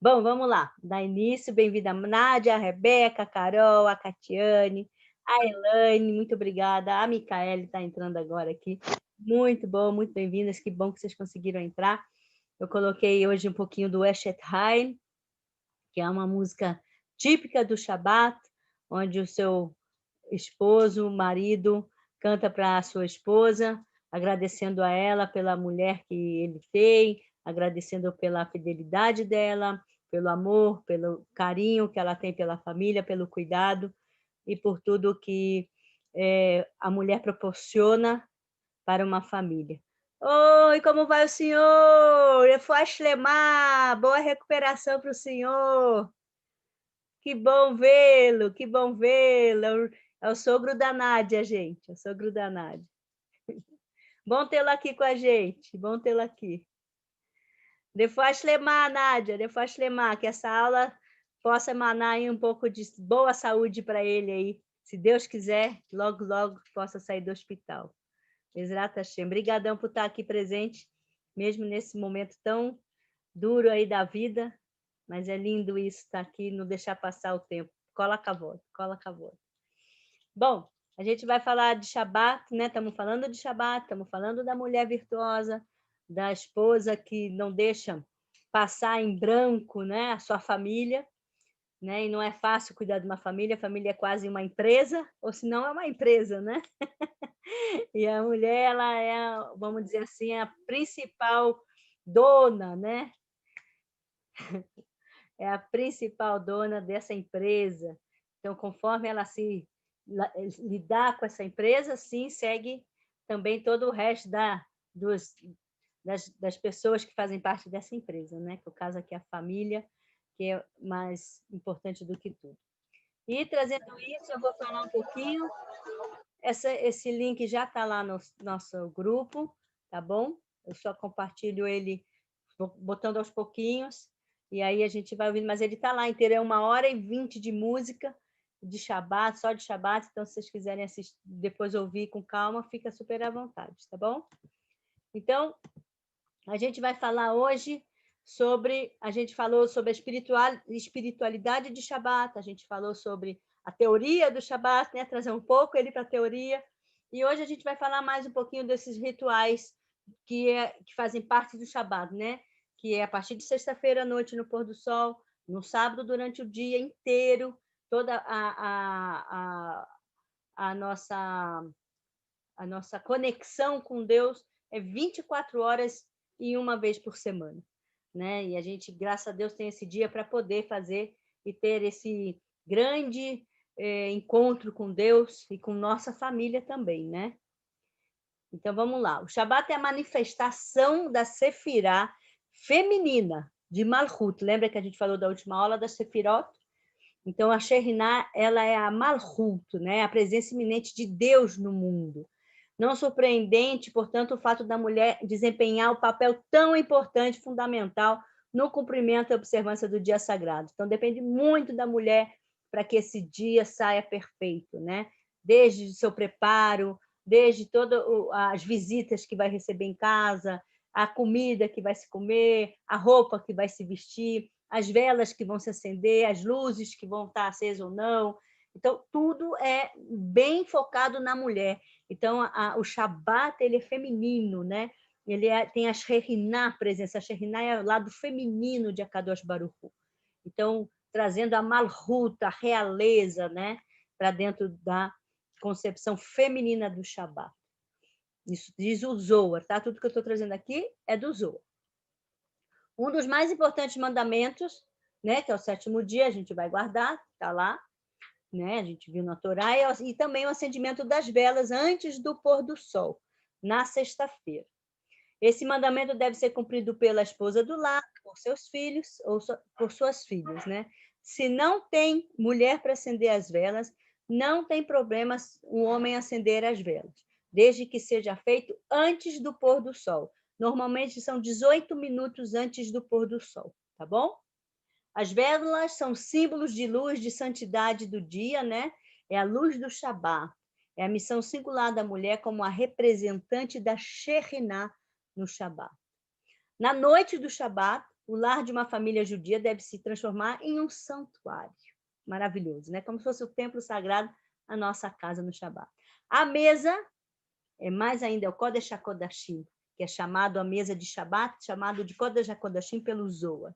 Bom, vamos lá. Dá início, bem-vinda a Nádia, a Rebeca, a Carol, a Catiane, a Elaine, muito obrigada. A Micaele está entrando agora aqui. Muito bom, muito bem-vindas. Que bom que vocês conseguiram entrar. Eu coloquei hoje um pouquinho do Eshet Haim, que é uma música típica do Shabat, onde o seu esposo, marido, canta para a sua esposa, agradecendo a ela pela mulher que ele tem, agradecendo pela fidelidade dela, pelo amor, pelo carinho que ela tem pela família, pelo cuidado e por tudo que a mulher proporciona para uma família. Oi, como vai o senhor? Refuah Shlemah, boa recuperação para o senhor. Que bom vê-lo, que bom vê-lo. É o sogro da Nádia, gente, é o sogro da Nádia. Bom tê-lo aqui com a gente, bom tê-lo aqui. Refuah Shlemah, Nádia, Refuah Shlemah, que essa aula possa emanar aí um pouco de boa saúde para ele aí. Se Deus quiser, logo, logo possa sair do hospital. Bezrat Hashem. Obrigadão por estar aqui presente, mesmo nesse momento tão duro aí da vida, mas é lindo isso, estar aqui, não deixar passar o tempo. Cola cavalo, cola cavalo. Bom, a gente vai falar de Shabat, né? Estamos falando de Shabat, estamos falando da mulher virtuosa, da esposa que não deixa passar em branco, né, a sua família, né? E não é fácil cuidar de uma família, a família é quase uma empresa, ou se não é uma empresa, né? E a mulher, ela é, vamos dizer assim, a principal dona, né? É a principal dona dessa empresa. Então, conforme ela se lidar com essa empresa, sim, segue também todo o resto das pessoas que fazem parte dessa empresa, né? Que no caso aqui é a família, que é mais importante do que tudo. E trazendo isso, eu vou falar um pouquinho. Esse link já está lá no nosso grupo, tá bom? Eu só compartilho ele botando aos pouquinhos, e aí a gente vai ouvindo, mas ele está lá inteiro, é 1h20 de música, de Shabbat, só de Shabbat, então se vocês quiserem assistir, depois ouvir com calma, fica super à vontade, tá bom? Então, a gente vai falar hoje a gente falou sobre a espiritualidade de Shabbat, a gente falou sobre a teoria do Shabbat, né? Trazer um pouco ele para a teoria, e hoje a gente vai falar mais um pouquinho desses rituais que fazem parte do Shabbat, né? Que é a partir de sexta-feira à noite no pôr do sol, no sábado durante o dia inteiro, toda a nossa conexão com Deus é 24 horas e uma vez por semana, né? E a gente, graças a Deus, tem esse dia para poder fazer e ter esse grande encontro com Deus e com nossa família também, né? Então, vamos lá. O Shabat é a manifestação da Sefirá feminina de Malchut. Lembra que a gente falou da última aula da Sefirot? Então, a Shekhinah, ela é a Malchut, né? A presença iminente de Deus no mundo. Não surpreendente, portanto, o fato da mulher desempenhar o papel tão importante, fundamental, no cumprimento e observância do dia sagrado. Então, depende muito da mulher para que esse dia saia perfeito, né? Desde o seu preparo, desde todas as visitas que vai receber em casa, a comida que vai se comer, a roupa que vai se vestir, as velas que vão se acender, as luzes que vão estar acesas ou não. Então, tudo é bem focado na mulher. Então, o Shabat ele é feminino, né? Ele tem a Shekhinah presença. A Shekhinah é o lado feminino de Akadosh Baruch Hu. Então, trazendo a Malhut, a realeza, né? Para dentro da concepção feminina do Shabat. Isso diz o Zohar, tá? Tudo que eu estou trazendo aqui é do Zohar. Um dos mais importantes mandamentos, né? Que é o sétimo dia, a gente vai guardar, tá lá, né? A gente viu na Torá, e também o acendimento das velas antes do pôr do sol, na sexta-feira. Esse mandamento deve ser cumprido pela esposa do lar, por seus filhos ou por suas filhas, né? Se não tem mulher para acender as velas, não tem problema o homem acender as velas, desde que seja feito antes do pôr do sol. Normalmente são 18 minutos antes do pôr do sol, tá bom? As velas são símbolos de luz, de santidade do dia, né? É a luz do Shabat. É a missão singular da mulher como a representante da Shekhinah no Shabat. Na noite do Shabat, o lar de uma família judia deve se transformar em um santuário. Maravilhoso, né? Como se fosse o templo sagrado, a nossa casa no Shabat. A mesa é mais ainda, é o Kodesh HaKodashim, que é chamado a mesa de Shabat, chamado de Kodesh HaKodashim pelo Zohar,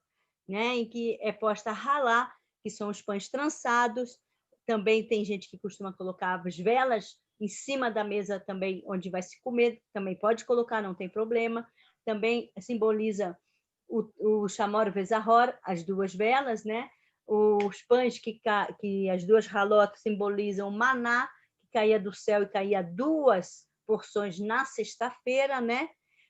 né? Em que é posta halá, que são os pães trançados. Também tem gente que costuma colocar as velas em cima da mesa também, onde vai se comer, também pode colocar, não tem problema. Também simboliza o Shamor Vezahor, as duas velas, né? Os pães que as duas halotas simbolizam o maná, que caía do céu e caía 2 porções na sexta-feira, né?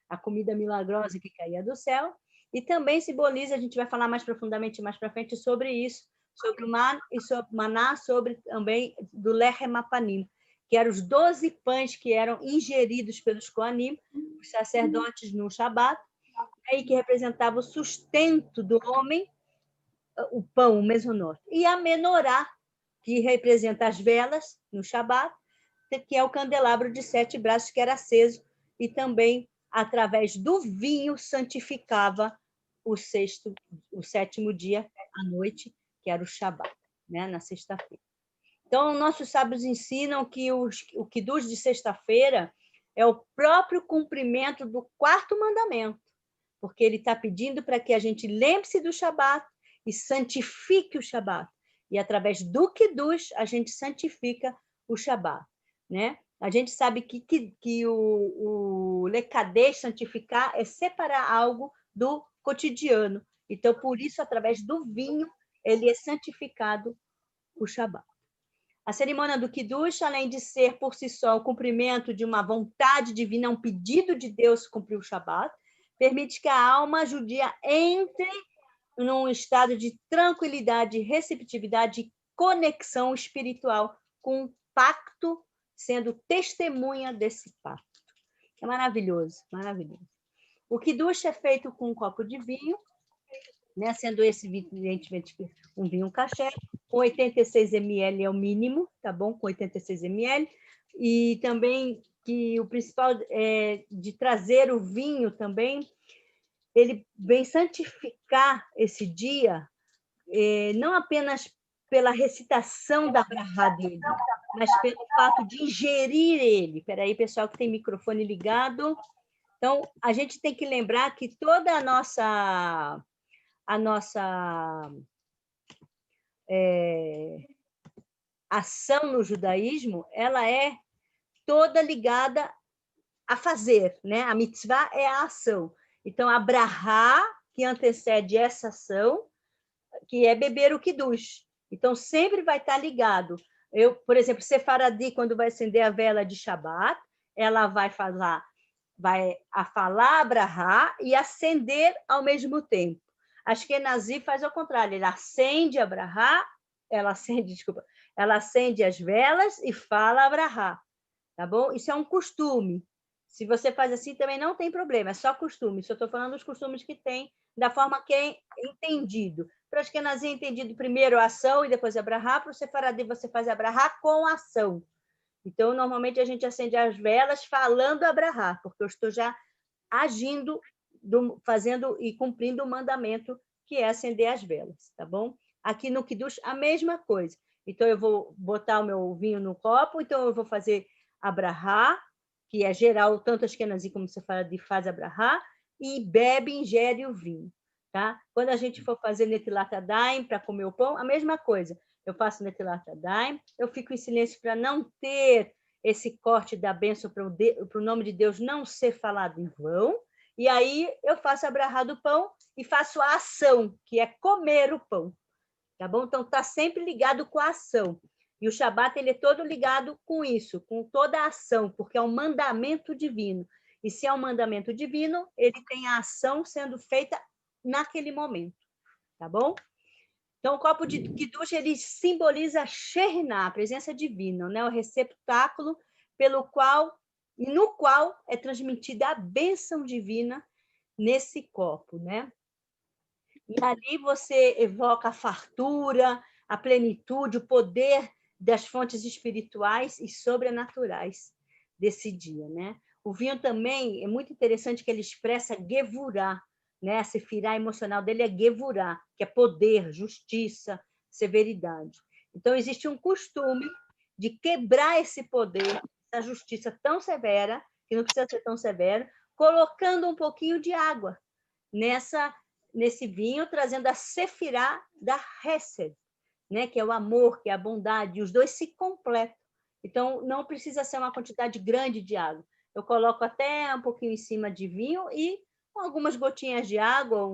A comida milagrosa que caía do céu. E também simboliza, a gente vai falar mais profundamente mais para frente sobre isso, sobre o maná, sobre também do Lechem Apanim, que eram os 12 pães que eram ingeridos pelos Koanim, os sacerdotes no Shabat, e que representava o sustento do homem, o pão, o mesonote. E a menorá, que representa as velas no Shabat, que é o candelabro de 7 braços que era aceso, e também, através do vinho, santificava o 7º dia, à noite, que era o Shabat, né? Na sexta-feira. Então, nossos sábios ensinam que o Kiddush de sexta-feira é o próprio cumprimento do 4º mandamento, porque ele está pedindo para que a gente lembre-se do Shabat e santifique o Shabat. E através do Kiddush a gente santifica o Shabat, né? A gente sabe que o Lekadesh, santificar, é separar algo do cotidiano. Então, por isso, através do vinho, ele é santificado o Shabat. A cerimônia do Kiddush, além de ser por si só o cumprimento de uma vontade divina, um pedido de Deus cumprir o Shabat, permite que a alma judia entre num estado de tranquilidade, receptividade e conexão espiritual com o pacto, sendo testemunha desse pacto. É maravilhoso, maravilhoso. O Kiddush é feito com um copo de vinho, né? Sendo esse, evidentemente, um vinho caché, com 86 ml é o mínimo, tá bom? Com 86 ml. E também que o principal é de trazer o vinho também, ele vem santificar esse dia, não apenas pela recitação da brahá dele, mas pelo fato de ingerir ele. Espera aí, pessoal, que tem microfone ligado. Então, a gente tem que lembrar que toda a nossa ação no judaísmo, ela é toda ligada a fazer, né? A mitzvah é a ação. Então, a brahá, que antecede essa ação, que é beber o kiddush. Então, sempre vai estar ligado. Por exemplo, Sefaradi, quando vai acender a vela de Shabat, ela vai falar a brahá e acender ao mesmo tempo. Ashkenazi faz ao contrário, ele acende a brahá, ela acende as velas e fala a brahá, tá bom? Isso é um costume. Se você faz assim, também não tem problema, é só costume. Só estou falando dos costumes que tem, da forma que é entendido. Para o Ashkenazi é entendido primeiro a ação e depois a brahá, para o Sefaradi você faz a brahá com a ação. Então, normalmente, a gente acende as velas falando a brahá, porque eu estou já agindo, fazendo e cumprindo o mandamento, que é acender as velas, tá bom? Aqui no Kiddush, a mesma coisa. Então, eu vou botar o meu vinho no copo, então eu vou fazer a brahá, que é geral, tanto Ashkenazi como você faz a brahá, e bebe, ingere o vinho, tá? Quando a gente for fazer Netilat Yadayim para comer o pão, a mesma coisa. Eu faço Netilat Yadayim, eu fico em silêncio para não ter esse corte da bênção para o nome de Deus não ser falado em vão, e aí eu faço a brahá do pão e faço a ação, que é comer o pão, tá bom? Então, está sempre ligado com a ação. E o Shabat, ele é todo ligado com isso, com toda a ação, porque é um mandamento divino. E se é um mandamento divino, ele tem a ação sendo feita naquele momento, tá bom? Então, o copo de Kiddush, ele simboliza a Shekhinah, a presença divina, né? O receptáculo no qual é transmitida a bênção divina nesse copo, né? E ali você evoca a fartura, a plenitude, o poder das fontes espirituais e sobrenaturais desse dia, né? O vinho também é muito interessante que ele expressa Gevurah, né? A sefirá emocional dele é Gevurá, que é poder, justiça, severidade. Então, existe um costume de quebrar esse poder, essa justiça tão severa, que não precisa ser tão severo, colocando um pouquinho de água nesse vinho, trazendo a sefirá da Hesed, né? Que é o amor, que é a bondade, e os dois se completam. Então, não precisa ser uma quantidade grande de água. Eu coloco até um pouquinho em cima de vinho e algumas gotinhas de água,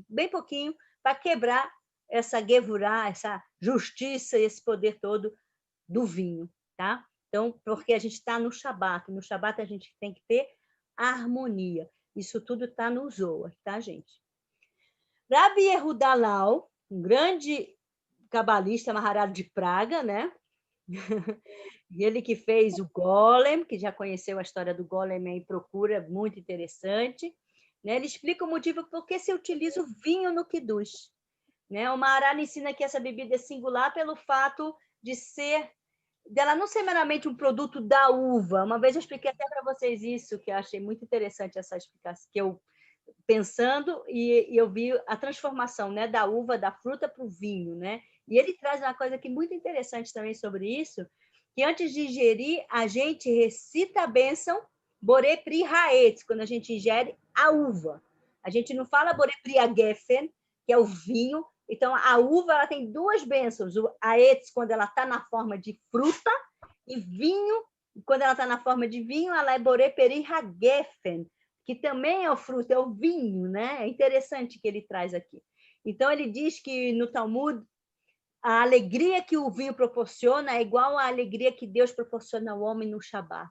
bem pouquinho, para quebrar essa gevurá, essa justiça, esse poder todo do vinho, tá? Então, porque a gente está no Shabat a gente tem que ter harmonia. Isso tudo está no Zohar, tá, gente? Rabi Yehuda Lau, um grande cabalista Maharaj de Praga, né? Ele que fez o Golem, que já conheceu a história do Golem aí, procura, muito interessante. Né? Ele explica o motivo por que se utiliza o vinho no Kiddush. Né? O Maharaj ensina que essa bebida é singular pelo fato dela não ser meramente um produto da uva. Uma vez eu expliquei até para vocês isso, que eu achei muito interessante essa explicação, que eu pensando e eu vi a transformação, né, da uva, da fruta para o vinho, né? E ele traz uma coisa que muito interessante também sobre isso, que antes de ingerir, a gente recita a bênção Boré Pri Haetz, quando a gente ingere a uva. A gente não fala Boré Pri Agefen, que é o vinho. Então, a uva ela tem duas bênçãos. O Haetz, quando ela está na forma de fruta, e vinho, quando ela está na forma de vinho, ela é Boré Pri Hagefen, que também é o fruto, é o vinho, né? É interessante que ele traz aqui. Então, ele diz que no Talmud, a alegria que o vinho proporciona é igual à alegria que Deus proporciona ao homem no Shabat.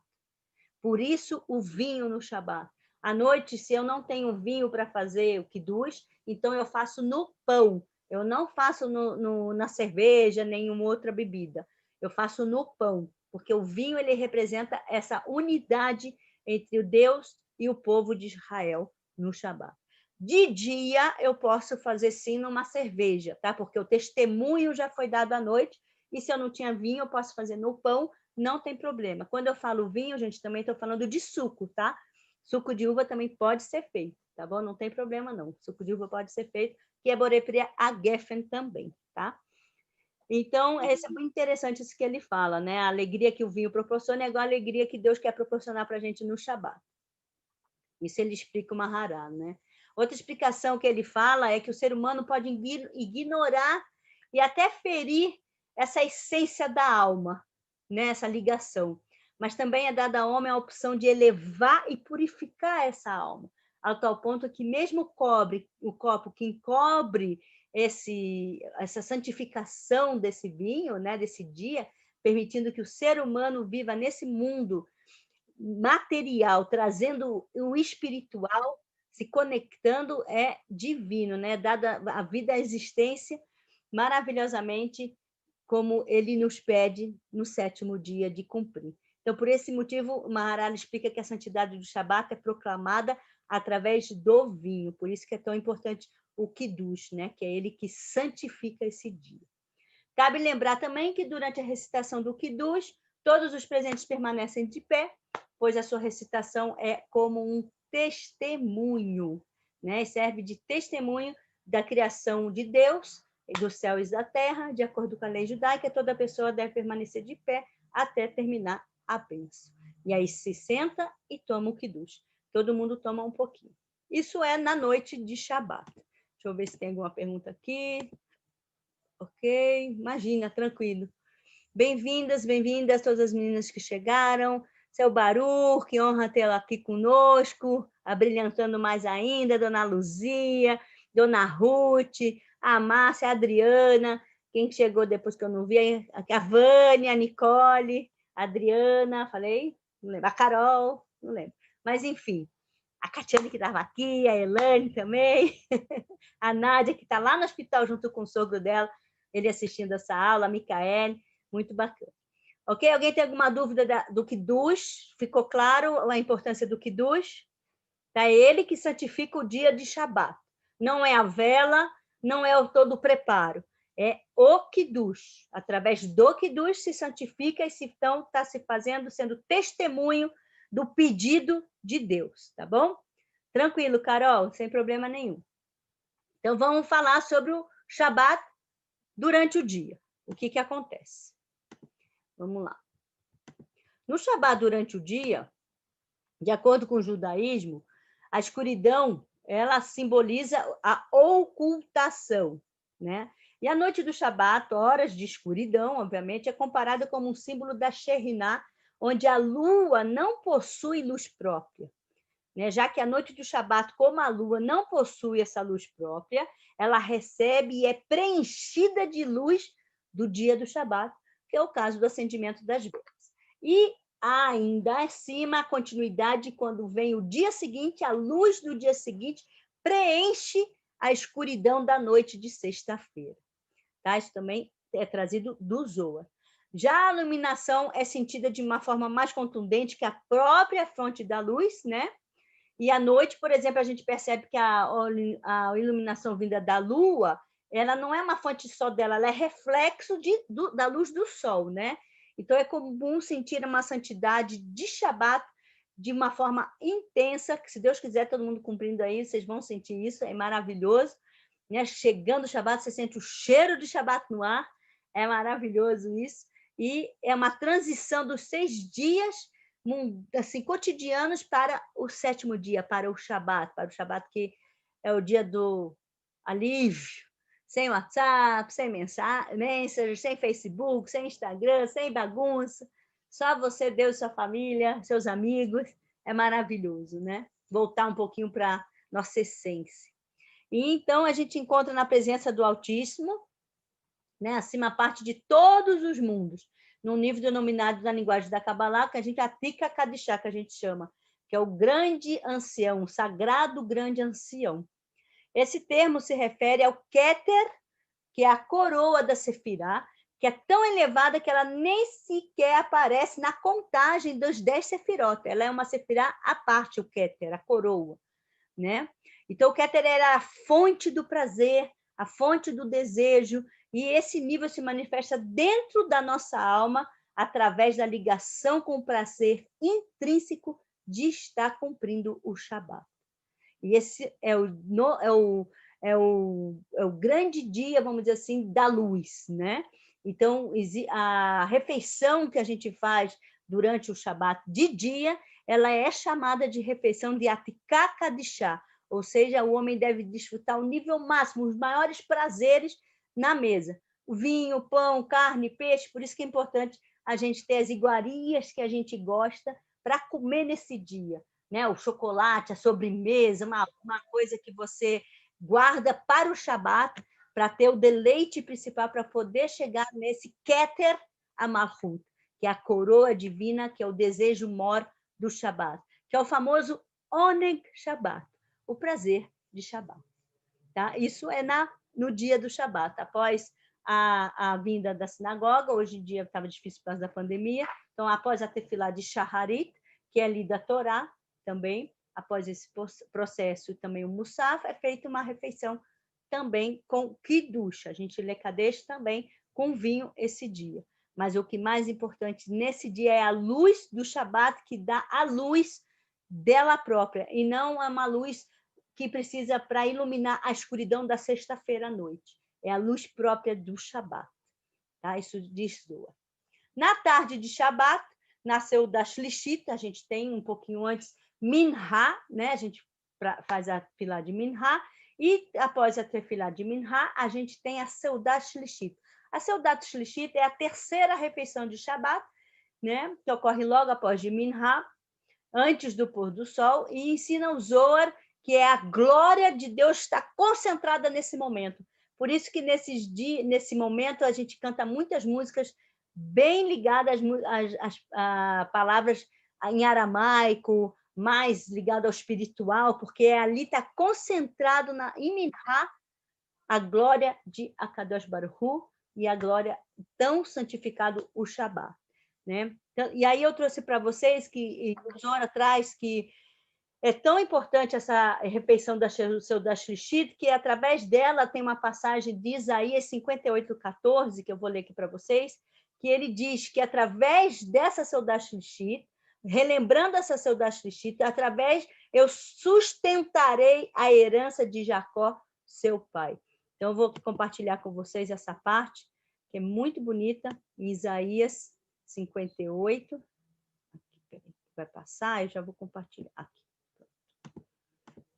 Por isso, o vinho no Shabat. À noite, se eu não tenho vinho para fazer o Kiddush, então eu faço no pão. Eu não faço na cerveja, nenhuma outra bebida. Eu faço no pão, porque o vinho ele representa essa unidade entre o Deus e o povo de Israel no Shabat. De dia, eu posso fazer sim numa cerveja, tá? Porque o testemunho já foi dado à noite, e se eu não tinha vinho, eu posso fazer no pão, não tem problema. Quando eu falo vinho, gente, também estou falando de suco, tá? Suco de uva também pode ser feito, tá bom? Não tem problema, não. Suco de uva pode ser feito, que é Borepria Agefen também, tá? Então, é muito interessante isso que ele fala, né? A alegria que o vinho proporciona é igual a alegria que Deus quer proporcionar para a gente no Shabat. Isso ele explica o Mahará, né? Outra explicação que ele fala é que o ser humano pode ignorar e até ferir essa essência da alma, né? Essa ligação. Mas também é dada ao homem a opção de elevar e purificar essa alma, ao tal ponto que mesmo o copo que encobre essa santificação desse vinho, né? Desse dia, permitindo que o ser humano viva nesse mundo material, trazendo o espiritual, se conectando, é divino, né? Dada a vida, a existência, maravilhosamente, como ele nos pede no sétimo dia de cumprir. Então, por esse motivo, o Maharaj explica que a santidade do Shabat é proclamada através do vinho, por isso que é tão importante o Kiddush, né? Que é ele que santifica esse dia. Cabe lembrar também que durante a recitação do Kiddush, todos os presentes permanecem de pé, pois a sua recitação é como um testemunho, né? Serve de testemunho da criação de Deus, dos céus e da terra, de acordo com a lei judaica, toda pessoa deve permanecer de pé até terminar a bênção. E aí se senta e toma o Kiddush. Todo mundo toma um pouquinho. Isso é na noite de Shabat. Deixa eu ver se tem alguma pergunta aqui. Ok, imagina, tranquilo. Bem-vindas, bem-vindas todas as meninas que chegaram. Seu Baru, que honra tê-la aqui conosco, abrilhantando mais ainda, Dona Luzia, Dona Ruth, a Márcia, a Adriana, quem chegou depois que eu não vi, a Vânia, a Nicole, a Adriana, falei? Não lembro, a Carol, não lembro. Mas, enfim, a Catiane que estava aqui, a Elane também, a Nádia, que está lá no hospital junto com o sogro dela, ele assistindo essa aula, a Micaele, muito bacana. Ok? Alguém tem alguma dúvida do Kiddush? Ficou claro a importância do Kiddush? É ele que santifica o dia de Shabat. Não é a vela, não é todo o preparo. É o Kiddush. Através do Kiddush se santifica e então está se fazendo, sendo testemunho do pedido de Deus, tá bom? Tranquilo, Carol, sem problema nenhum. Então, vamos falar sobre o Shabat durante o dia. O que acontece? Vamos lá. No Shabat durante o dia, de acordo com o judaísmo, a escuridão, ela simboliza a ocultação, né? E a noite do Shabat, horas de escuridão, obviamente, é comparada como um símbolo da Shekhinah, onde a lua não possui luz própria, né? Já que a noite do Shabat, como a lua não possui essa luz própria, ela recebe e é preenchida de luz do dia do Shabat, que é o caso do acendimento das velas. E ainda acima, a continuidade, quando vem o dia seguinte, a luz do dia seguinte preenche a escuridão da noite de sexta-feira. Tá? Isso também é trazido do Zohar. Já a iluminação é sentida de uma forma mais contundente que a própria fonte da luz, né? E à noite, por exemplo, a gente percebe que a iluminação vinda da lua, ela não é uma fonte só dela, ela é reflexo da luz do sol, né? Então, é comum sentir uma santidade de Shabat de uma forma intensa, que se Deus quiser, todo mundo cumprindo aí, vocês vão sentir isso, é maravilhoso. Né? Chegando o Shabat, você sente o cheiro de Shabat no ar, é maravilhoso isso. E é uma transição dos 6 dias assim, cotidianos para o 7º dia, para o Shabat que é o dia do alívio, sem WhatsApp, sem mensagem, sem Facebook, sem Instagram, sem bagunça, só você, Deus, sua família, seus amigos, é maravilhoso, né? Voltar um pouquinho para nossa essência. E então a gente encontra na presença do Altíssimo, né, acima a parte de todos os mundos, num nível denominado na linguagem da Kabbalah, que a gente aplica Kadishá, que a gente chama, que é o grande ancião, o sagrado grande ancião. Esse termo se refere ao Keter, que é a coroa da Sefirá, que é tão elevada que ela nem sequer aparece na contagem dos 10 Sefirot. Ela é uma Sefirá à parte, o Keter, a coroa. Né? Então, o Keter era a fonte do prazer, a fonte do desejo, e esse nível se manifesta dentro da nossa alma através da ligação com o prazer intrínseco de estar cumprindo o Shabat. E esse é o grande dia, vamos dizer assim, da luz, né? Então, a refeição que a gente faz durante o Shabat de dia, ela é chamada de refeição de Atiká Kadishá, ou seja, o homem deve desfrutar o nível máximo, os maiores prazeres na mesa. O vinho, pão, carne, peixe, por isso que é importante a gente ter as iguarias que a gente gosta para comer nesse dia. Né? O chocolate, a sobremesa, uma coisa que você guarda para o Shabat, para ter o deleite principal, para poder chegar nesse Keter Amalhut, que é a coroa divina, que é o desejo mor do Shabat, que é o famoso Oneg Shabat, o prazer de Shabat. Tá? Isso é no dia do Shabat, após a vinda da sinagoga. Hoje em dia estava difícil por causa da pandemia, então após a tefilá de Shaharit, que é lida a Torá, também, após esse processo, também o Musaf, é feita uma refeição também com Kiddush. A gente lê Kadesh também com vinho esse dia. Mas o que mais importante nesse dia é a luz do Shabat, que dá a luz dela própria, e não é uma luz que precisa para iluminar a escuridão da sexta-feira à noite. É a luz própria do Shabat. Tá? Isso diz Zohar. Na tarde de Shabat, nasceu da Shlishit, a gente tem um pouquinho antes Minha, né? A gente faz a tefilá de Minha, e após a tefilá de Minha, a gente tem a Seudat Shlishit. A Seudat Shlishit é a terceira refeição de Shabat, né? Que ocorre logo após de Minha, antes do pôr do sol, e ensina o Zohar, que é a glória de Deus estar concentrada nesse momento. Por isso que nesse momento a gente canta muitas músicas bem ligadas às palavras em aramaico, mais ligado ao espiritual, porque ali está concentrado em Minha a glória de Akadosh Baruch Hu e a glória tão santificado o Shabat. Né? Então, e aí eu trouxe para vocês que o Zohar atrás que é tão importante essa refeição da Shlishit, que através dela tem uma passagem de Isaías 58:14, que eu vou ler aqui para vocês, que ele diz que através dessa Seudat Shlishit, relembrando a sacerdote Shrishti, através, eu sustentarei a herança de Jacó, seu pai. Então, eu vou compartilhar com vocês essa parte, que é muito bonita, em Isaías 58. Aqui, vai passar, eu já vou compartilhar aqui.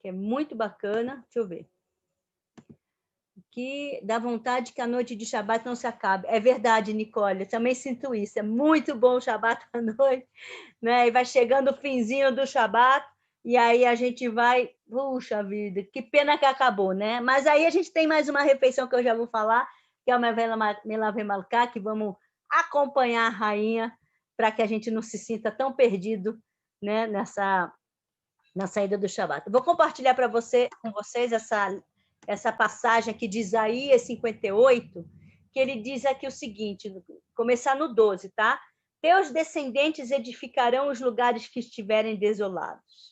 Que é muito bacana. Deixa eu ver. Que dá vontade que a noite de Shabat não se acabe. É verdade, Nicole, eu também sinto isso. É muito bom o Shabat à noite, né? E vai chegando o finzinho do Shabat, e aí a gente vai... Puxa vida, que pena que acabou, né? Mas aí a gente tem mais uma refeição que eu já vou falar, que é o Melave Malká, que vamos acompanhar a rainha, para que a gente não se sinta tão perdido, né? Na saída do Shabat. Eu vou compartilhar com vocês essa passagem aqui de Isaías 58, que ele diz aqui o seguinte, começar no 12, tá? Teus descendentes edificarão os lugares que estiverem desolados.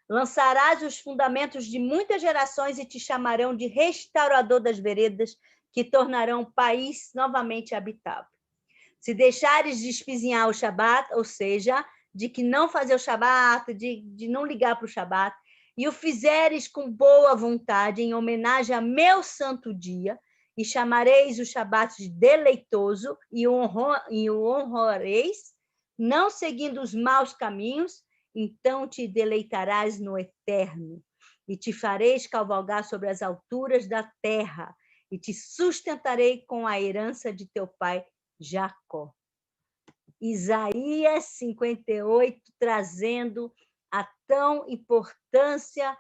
Lançarás os fundamentos de muitas gerações e te chamarão de restaurador das veredas, que tornarão o país novamente habitável. Se deixares de espizinhar o Shabat, ou seja, de que não fazer o Shabat, de não ligar para o Shabat, e o fizeres com boa vontade, em homenagem a meu santo dia, e chamareis o Shabat de deleitoso, e o honrareis, não seguindo os maus caminhos, então te deleitarás no eterno, e te fareis cavalgar sobre as alturas da terra, e te sustentarei com a herança de teu pai Jacó. Isaías 58, trazendo a tão importância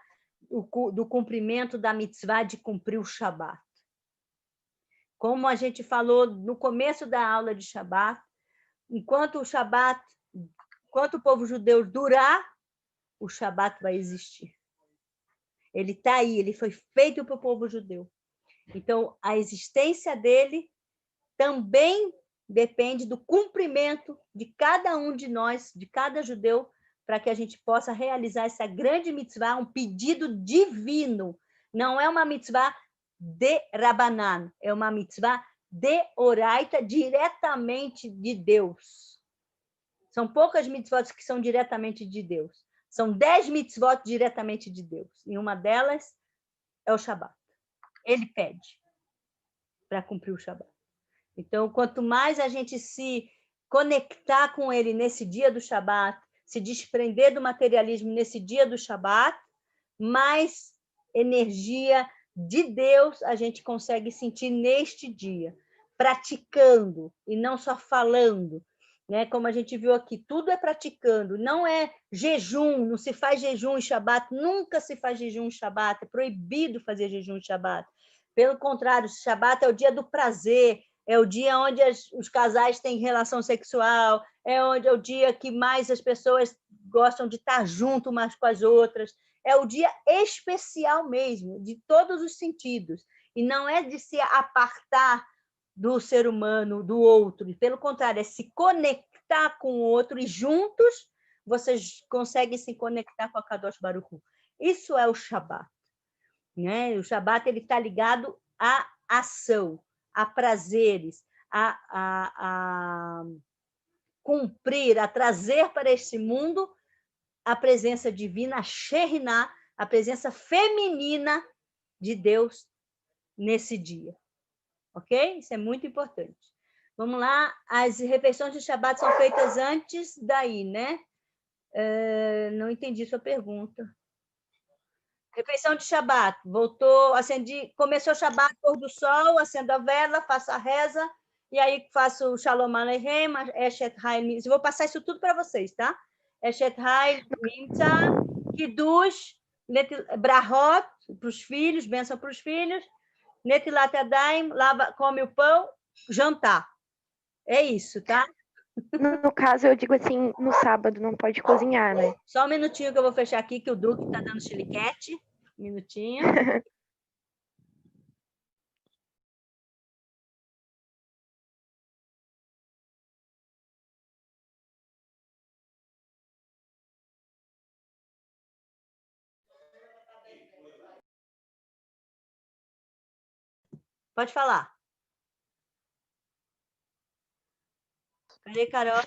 do cumprimento da mitzvah de cumprir o Shabat. Como a gente falou no começo da aula de Shabat, enquanto o povo judeu durar, o Shabat vai existir. Ele está aí, ele foi feito para o povo judeu. Então, a existência dele também depende do cumprimento de cada um de nós, de cada judeu, para que a gente possa realizar essa grande mitzvah, um pedido divino. Não é uma mitzvah de Rabanan, é uma mitzvah de Oraita, diretamente de Deus. São poucas mitzvot que são diretamente de Deus. São 10 mitzvot diretamente de Deus. E uma delas é o Shabat. Ele pede para cumprir o Shabat. Então, quanto mais a gente se conectar com ele nesse dia do Shabat, se desprender do materialismo nesse dia do Shabat, mais energia de Deus a gente consegue sentir neste dia, praticando e não só falando, né? Como a gente viu aqui, tudo é praticando, não é jejum, não se faz jejum em Shabat, nunca se faz jejum em Shabat, é proibido fazer jejum em Shabat. Pelo contrário, Shabat é o dia do prazer, é o dia onde os casais têm relação sexual, é o dia que mais as pessoas gostam de estar junto umas com as outras. É o dia especial mesmo, de todos os sentidos. E não é de se apartar do ser humano, do outro. Pelo contrário, é se conectar com o outro e juntos vocês conseguem se conectar com a Kadosh Baruch Hu. Isso é o Shabat. Né? O Shabat está ligado à ação, a prazeres, a cumprir, a trazer para este mundo a presença divina, a Shekhinah, a presença feminina de Deus nesse dia. Ok? Isso é muito importante. Vamos lá, as refeições de Shabat são feitas antes daí, né? Não entendi sua pergunta. Refeição de Shabat. Voltou, acendi, começou o Shabat, pôr do sol, acendo a vela, faço a reza, e aí faço o Shalom Aleichem, Eshet Hail. Eu vou passar isso tudo para vocês, tá? Eshet Hail Mimtza, Kiddush, Brahot, para os filhos, bênção para os filhos, Netilat Yadayim, come o pão, jantar. É isso, tá? No caso, eu digo assim, no sábado não pode cozinhar, né? Só um minutinho que eu vou fechar aqui, que o Duque está dando chiliquete. Um minutinho. Pode falar. Cadê, Carol?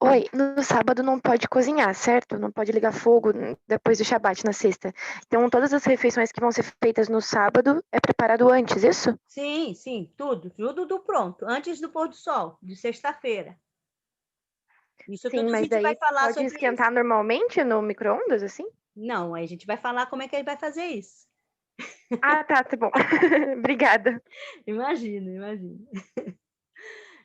Oi, no sábado não pode cozinhar, certo? Não pode ligar fogo depois do Shabat na sexta. Então, todas as refeições que vão ser feitas no sábado é preparado antes, isso? Sim, sim, tudo do pronto, antes do pôr do sol, de sexta-feira. Isso Sim, tudo a mas gente vai daí falar pode sobre isso. esquentar normalmente no micro-ondas, assim? Não, aí a gente vai falar como é que ele vai fazer isso. Ah, tá bom. Obrigada. Imagina, imagina.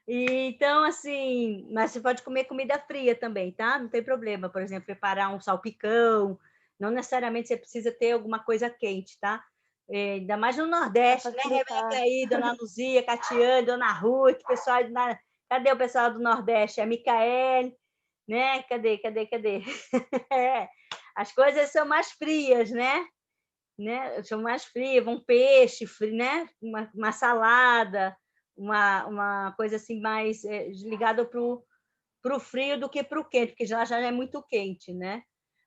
E, então, assim, mas você pode comer comida fria também, tá? Não tem problema. Por exemplo, preparar um salpicão. Não necessariamente você precisa ter alguma coisa quente, tá? Ainda mais no Pra Nordeste, né, Rebeca facilitar. aí, Dona Luzia, Catiane, Dona Ruth, pessoal cadê o pessoal do Nordeste? A Micaele, né? Cadê? É, as coisas são mais frias, né? São mais frias, um peixe, né? Uma salada, uma coisa assim mais ligada para o frio do que para o quente, porque já é muito quente, né?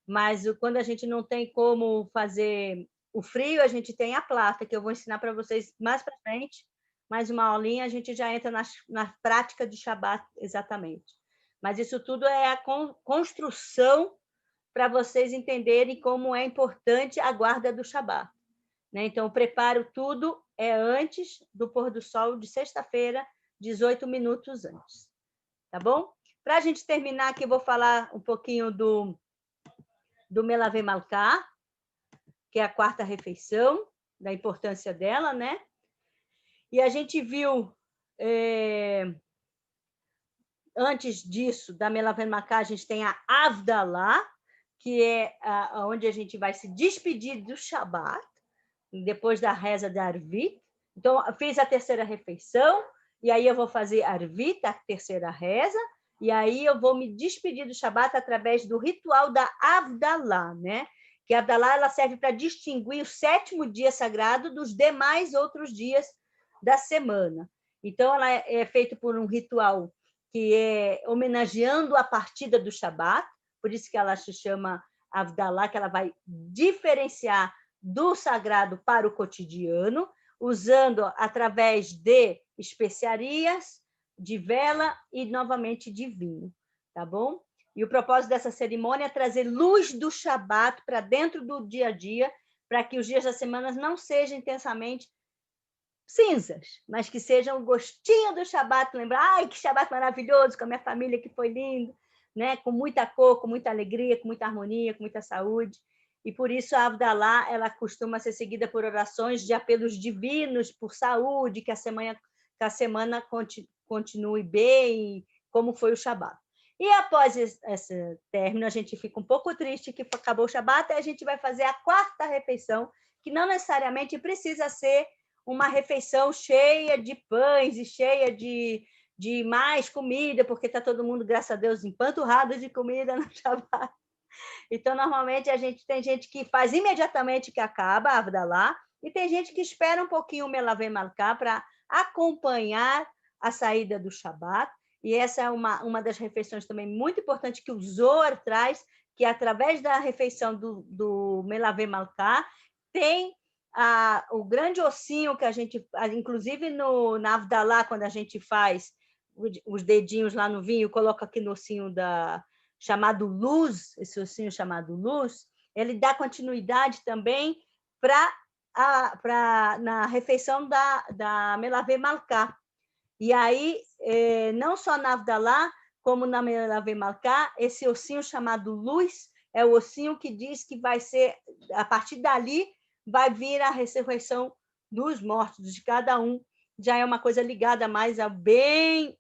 Mas quando a gente não tem como fazer o frio, a gente tem a plata, que eu vou ensinar para vocês mais para frente, mais uma aulinha, a gente já entra na prática de Shabat exatamente. Mas isso tudo é a construção para vocês entenderem como é importante a guarda do Shabat, né? Então, o preparo tudo é antes do pôr do sol de sexta-feira, 18 minutos antes. Tá bom? Para a gente terminar aqui, eu vou falar um pouquinho do Melavê Malká, que é a quarta refeição, da importância dela, né? E a gente viu, antes disso, da Melavê Malká, a gente tem a Avdalá, que é onde a gente vai se despedir do Shabat, depois da reza da Arvit. Então, fiz a terceira refeição, e aí eu vou fazer Arvit, a terceira reza, e aí eu vou me despedir do Shabat através do ritual da Avdalá, né? Que a Avdalá ela serve para distinguir o sétimo dia sagrado dos demais outros dias da semana. Então, ela é feita por um ritual que é homenageando a partida do Shabat, por isso que ela se chama Avdalá, que ela vai diferenciar do sagrado para o cotidiano, usando através de especiarias, de vela e, novamente, de vinho, tá bom? E o propósito dessa cerimônia é trazer luz do Shabat para dentro do dia a dia, para que os dias da semana não sejam intensamente cinzas, mas que sejam o gostinho do Shabat, lembrar, ai, que Shabat maravilhoso, com a minha família, que foi lindo, né? Com muita cor, com muita alegria, com muita harmonia, com muita saúde. E por isso a Avdalá, ela costuma ser seguida por orações de apelos divinos por saúde, que a semana continue bem, como foi o Shabat. E após esse término, a gente fica um pouco triste que acabou o Shabat, e a gente vai fazer a quarta refeição, que não necessariamente precisa ser uma refeição cheia de pães e cheia de mais comida, porque está todo mundo, graças a Deus, empanturrado de comida no Shabat. Então, normalmente, tem gente que faz imediatamente que acaba a Avdalá, e tem gente que espera um pouquinho o Melavê Malká para acompanhar a saída do Shabat. E essa é uma das refeições também muito importante que o Zohar traz, que através da refeição do Melavê Malká, tem o grande ossinho que a gente, inclusive na Avdalá, quando a gente faz os dedinhos lá no vinho, coloca aqui no ossinho chamado luz, esse ossinho chamado luz, ele dá continuidade também na refeição da Melavê Malká. E aí, não só na Avdalá, como na Melavê Malká, esse ossinho chamado luz é o ossinho que diz que vai ser, a partir dali, vai vir a ressurreição dos mortos, de cada um. Já é uma coisa ligada mais a bem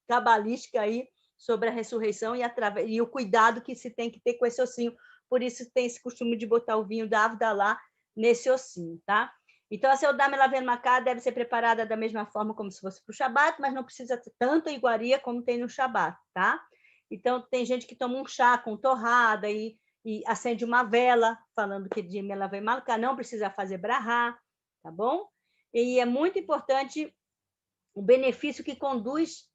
cabalística aí, sobre a ressurreição e o cuidado que se tem que ter com esse ossinho. Por isso tem esse costume de botar o vinho da Avdalá nesse ossinho, tá? Então, a Seudá Melavê Malká deve ser preparada da mesma forma como se fosse para o Shabat, mas não precisa ter tanta iguaria como tem no Shabat, tá? Então, tem gente que toma um chá com torrada e acende uma vela, falando que de Melavê Malká não precisa fazer brahá, tá bom? E é muito importante o benefício que conduz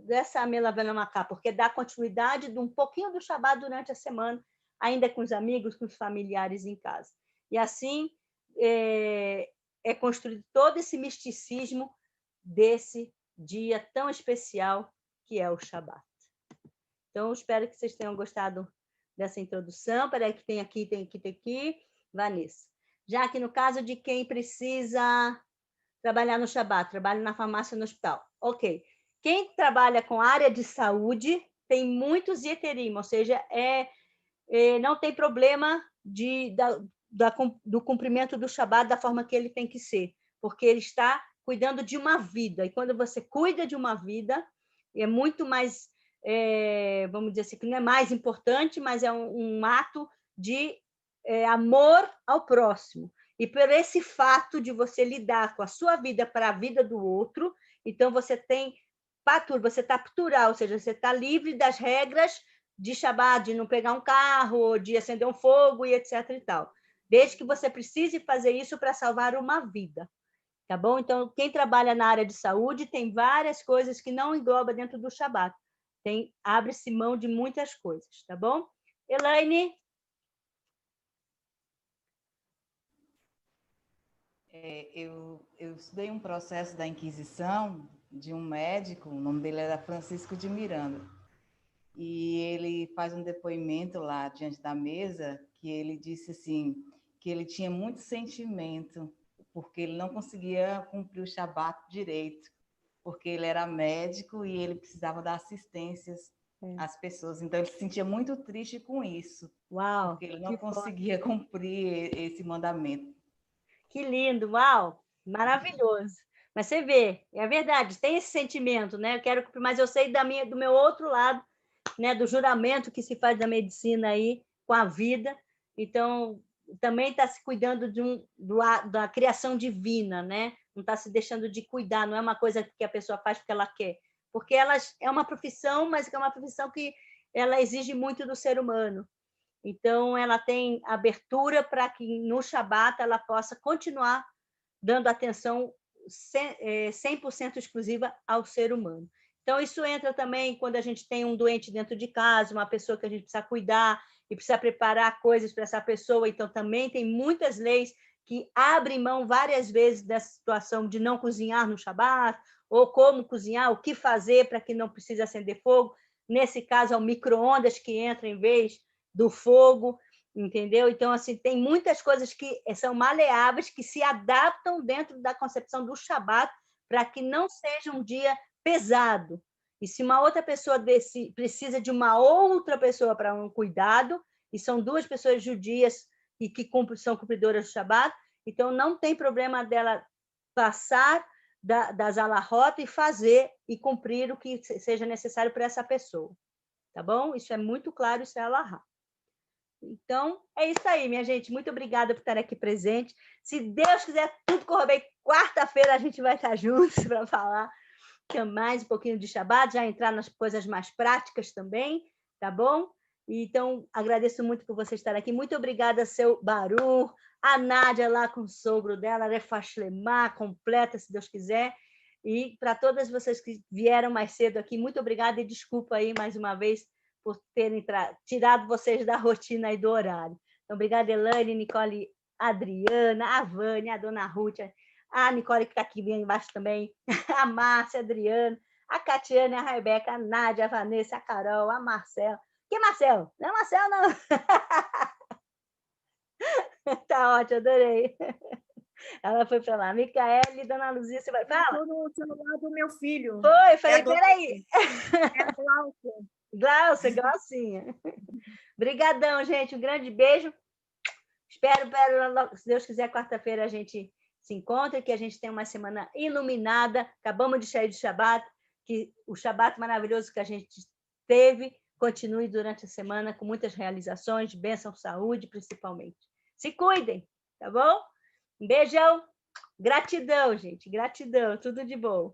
dessa Melavê Malká, porque dá continuidade de um pouquinho do Shabat durante a semana, ainda com os amigos, com os familiares em casa. E assim é construído todo esse misticismo desse dia tão especial que é o Shabat. Então, espero que vocês tenham gostado dessa introdução. Peraí, que tem aqui, Vanessa. Já que no caso de quem precisa trabalhar no Shabat, trabalha na farmácia no hospital. Ok. Quem trabalha com área de saúde tem muitos yeterim, ou seja, não tem problema do cumprimento do Shabat da forma que ele tem que ser, porque ele está cuidando de uma vida. E quando você cuida de uma vida, é muito mais, vamos dizer assim, que não é mais importante, mas é um ato de amor ao próximo. E por esse fato de você lidar com a sua vida para a vida do outro, então você tem patur, você está ptural, ou seja, você está livre das regras de Shabat, de não pegar um carro, de acender um fogo e etc. e tal. Desde que você precise fazer isso para salvar uma vida. Tá bom? Então, quem trabalha na área de saúde tem várias coisas que não engloba dentro do Shabat. Abre-se mão de muitas coisas, tá bom? Elaine? Eu estudei um processo da Inquisição de um médico, o nome dele era Francisco de Miranda, e ele faz um depoimento lá diante da mesa que ele disse assim, que ele tinha muito sentimento, porque ele não conseguia cumprir o Shabat direito, porque ele era médico e ele precisava dar assistências às pessoas. Então, ele se sentia muito triste com isso, Uau, porque ele não conseguia cumprir esse mandamento. Que lindo, uau, maravilhoso. Mas você vê, é verdade, tem esse sentimento, né? Eu quero, mas eu sei do meu outro lado, né? Do juramento que se faz da medicina aí com a vida. Então, também está se cuidando da criação divina, né? Não está se deixando de cuidar, não é uma coisa que a pessoa faz porque ela quer, porque ela é uma profissão, mas é uma profissão que ela exige muito do ser humano. Então, ela tem abertura para que no Shabat ela possa continuar dando atenção 100% exclusiva ao ser humano. Então, isso entra também quando a gente tem um doente dentro de casa, uma pessoa que a gente precisa cuidar e precisa preparar coisas para essa pessoa. Então, também tem muitas leis que abrem mão várias vezes dessa situação de não cozinhar no Shabat, ou como cozinhar, o que fazer para que não precise acender fogo. Nesse caso, é o micro-ondas que entra em vez do fogo, entendeu? Então, assim, tem muitas coisas que são maleáveis, que se adaptam dentro da concepção do Shabat para que não seja um dia pesado. E se uma outra pessoa precisa de uma outra pessoa para um cuidado, e são duas pessoas judias e que são cumpridoras do Shabat, então não tem problema dela passar das alahot e fazer e cumprir o que seja necessário para essa pessoa. Tá bom? Isso é muito claro, isso é alahá. Então, é isso aí, minha gente. Muito obrigada por estar aqui presente. Se Deus quiser, tudo correr bem, quarta-feira a gente vai estar juntos para falar mais um pouquinho de Shabat, já entrar nas coisas mais práticas também, tá bom? Então, agradeço muito por você estar aqui. Muito obrigada, seu Baru, a Nádia lá com o sogro dela, Refashlemá, completa, se Deus quiser. E para todas vocês que vieram mais cedo aqui, muito obrigada e desculpa aí mais uma vez por terem tirado vocês da rotina e do horário. Então, obrigada, Elaine, Nicole, Adriana, a Vânia, a dona Ruth, a Nicole que está aqui bem embaixo também, a Márcia, a Adriana, a Catiane, a Rebeca, a Nádia, a Vanessa, a Carol, a Marcela. Que Marcel? Não é Marcel, não. Tá ótimo, adorei. Ela foi para lá. Micaele, dona Luzia, você vai falar? Estou no celular do meu filho. Falei, peraí. É a Glaucia. Glaucinha. Obrigadão, gente. Um grande beijo. Espero, se Deus quiser, quarta-feira a gente se encontre, que a gente tenha uma semana iluminada. Acabamos de sair de Shabat, que o Shabat maravilhoso que a gente teve continue durante a semana com muitas realizações, de bênção, saúde, principalmente. Se cuidem, tá bom? Um beijão. Gratidão, gente. Gratidão. Tudo de bom.